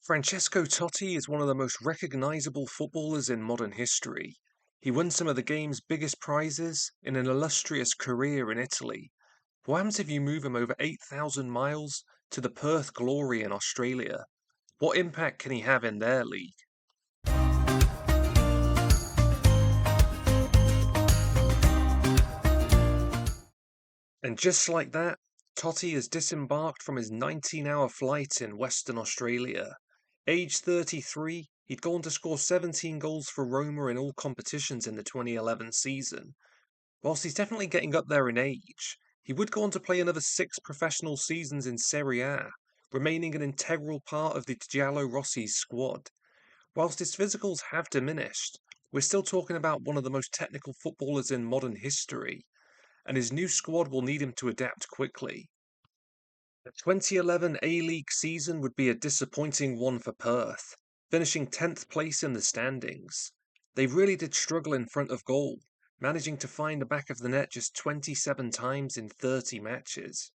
Francesco Totti is one of the most recognisable footballers in modern history. He won some of the game's biggest prizes in an illustrious career in Italy. What happens if you move him over 8,000 miles to the Perth Glory in Australia? What impact can he have in their league? And just like that, Totti has disembarked from his 19-hour flight in Western Australia. Aged 33, he'd gone to score 17 goals for Roma in all competitions in the 2011 season. Whilst he's definitely getting up there in age, he would go on to play another 6 professional seasons in Serie A, remaining an integral part of the Giallo Rossi's squad. Whilst his physicals have diminished, we're still talking about one of the most technical footballers in modern history, and his new squad will need him to adapt quickly. The 2011 A-League season would be a disappointing one for Perth, finishing 10th place in the standings. They really did struggle in front of goal, managing to find the back of the net just 27 times in 30 matches.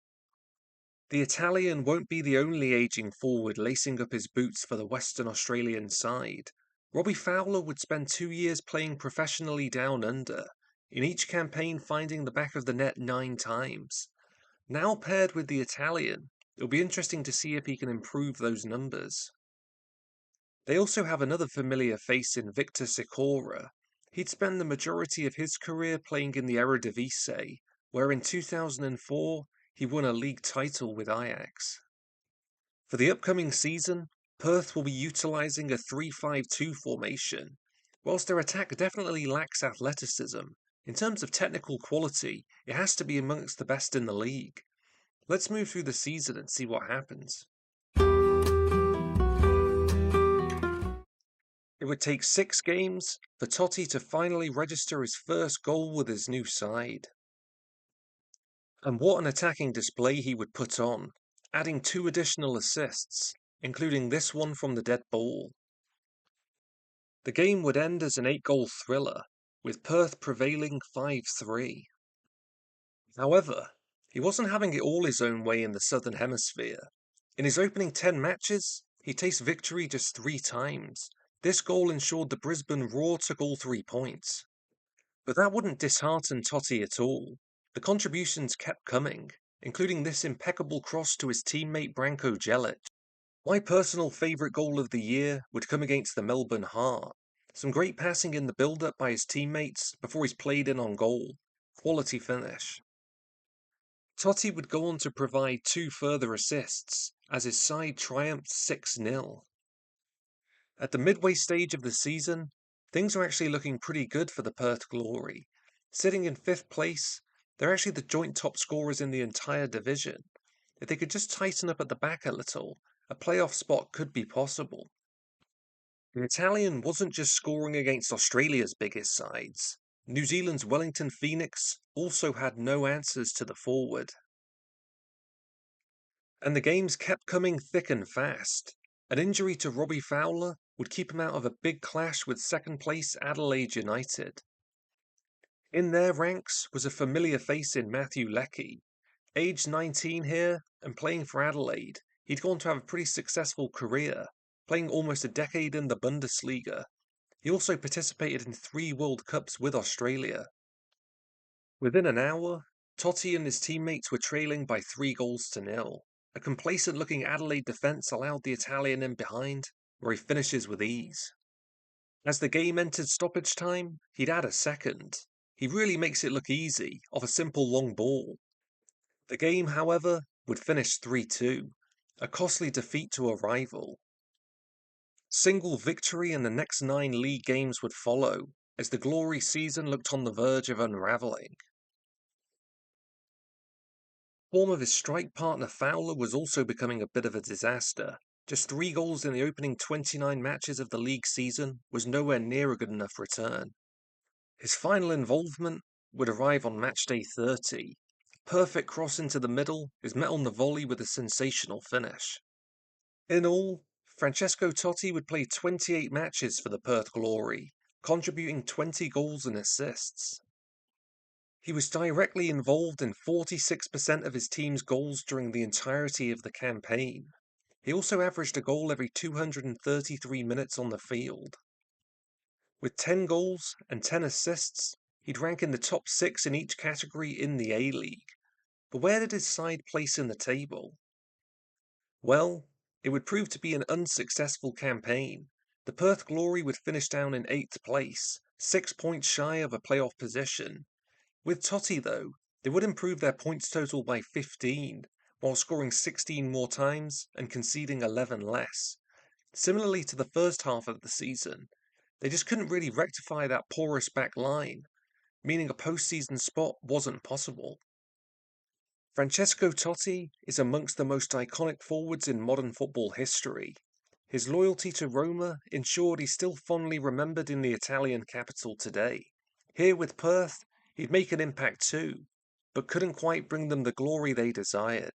The Italian won't be the only ageing forward lacing up his boots for the Western Australian side. Robbie Fowler would spend 2 years playing professionally down under, in each campaign finding the back of the net 9 times. Now paired with the Italian, it'll be interesting to see if he can improve those numbers. They also have another familiar face in Victor Sikora. He'd spent the majority of his career playing in the Eredivisie, where in 2004 he won a league title with Ajax. For the upcoming season, Perth will be utilising a 3-5-2 formation. Whilst their attack definitely lacks athleticism, in terms of technical quality, it has to be amongst the best in the league. Let's move through the season and see what happens. It would take 6 games for Totti to finally register his first goal with his new side. And what an attacking display he would put on, adding 2 additional assists, including this one from the dead ball. The game would end as an 8-goal thriller, with Perth prevailing 5-3. However, he wasn't having it all his own way in the Southern Hemisphere. In his opening 10 matches, he tasted victory just 3 times. This goal ensured the Brisbane Roar took all 3 points. But that wouldn't dishearten Totti at all. The contributions kept coming, including this impeccable cross to his teammate Branko Jelic. My personal favourite goal of the year would come against the Melbourne Heart. Some great passing in the build-up by his teammates before he's played in on goal. Quality finish. Totti would go on to provide 2 further assists as his side triumphed 6-0. At the midway stage of the season, things are actually looking pretty good for the Perth Glory. Sitting in 5th place, they're actually the joint top scorers in the entire division. If they could just tighten up at the back a little, a playoff spot could be possible. The Italian wasn't just scoring against Australia's biggest sides. New Zealand's Wellington Phoenix also had no answers to the forward. And the games kept coming thick and fast. An injury to Robbie Fowler would keep him out of a big clash with second-place Adelaide United. In their ranks was a familiar face in Matthew Leckie. Aged 19 here and playing for Adelaide, he'd gone to have a pretty successful career, playing almost a decade in the Bundesliga. He also participated in 3 World Cups with Australia. Within an hour, Totti and his teammates were trailing by 3-0. A complacent-looking Adelaide defence allowed the Italian in behind, where he finishes with ease. As the game entered stoppage time, he'd add a second. He really makes it look easy, off a simple long ball. The game, however, would finish 3-2, a costly defeat to a rival. Single victory in the next 9 league games would follow, as the Glory season looked on the verge of unravelling. Form of his strike partner Fowler was also becoming a bit of a disaster. Just 3 goals in the opening 29 matches of the league season was nowhere near a good enough return. His final involvement would arrive on matchday 30. Perfect cross into the middle is met on the volley with a sensational finish. In all, Francesco Totti would play 28 matches for the Perth Glory, contributing 20 goals and assists. He was directly involved in 46% of his team's goals during the entirety of the campaign. He also averaged a goal every 233 minutes on the field. With 10 goals and 10 assists, he'd rank in the top 6 in each category in the A-League. But where did his side place in the table? Well, it would prove to be an unsuccessful campaign. The Perth Glory would finish down in 8th place, 6 points shy of a playoff position. With Totti, though, they would improve their points total by 15, while scoring 16 more times and conceding 11 less. Similarly to the first half of the season, they just couldn't really rectify that porous back line, meaning a postseason spot wasn't possible. Francesco Totti is amongst the most iconic forwards in modern football history. His loyalty to Roma ensured he's still fondly remembered in the Italian capital today. Here with Perth, he'd make an impact too, but couldn't quite bring them the glory they desired.